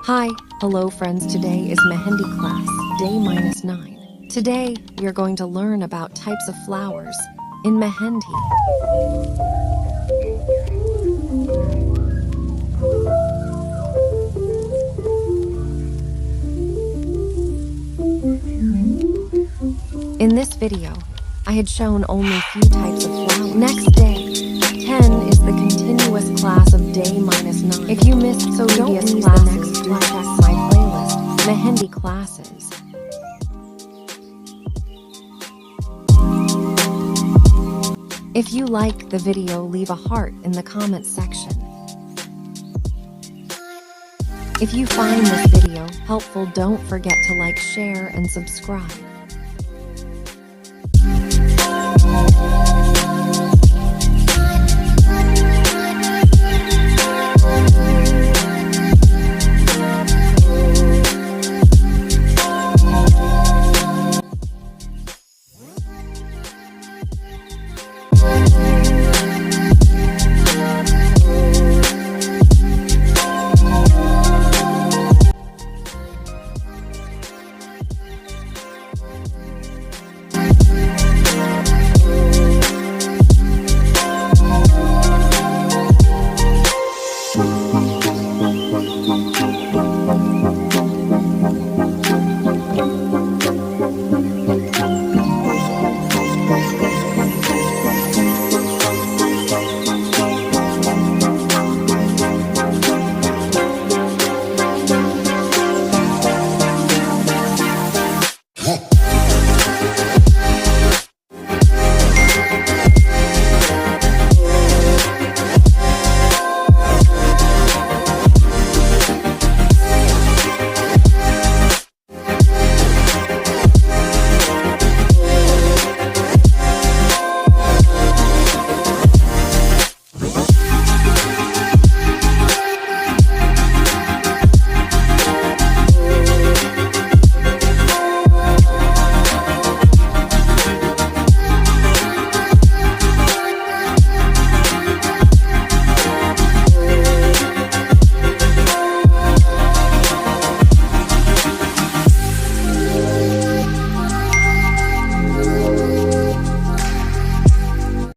Hi, hello friends, today is Mehendi class, day -9. Today, we are going to learn about types of flowers in Mehendi. In this video, I had shown only few types of flowers. Next day, 10 is the continuous class of day -9. If you missed previous classes, do check my playlist, Mehendi Classes. If you like the video, leave a heart in the comments section. If you find this video helpful, don't forget to like, share, and subscribe.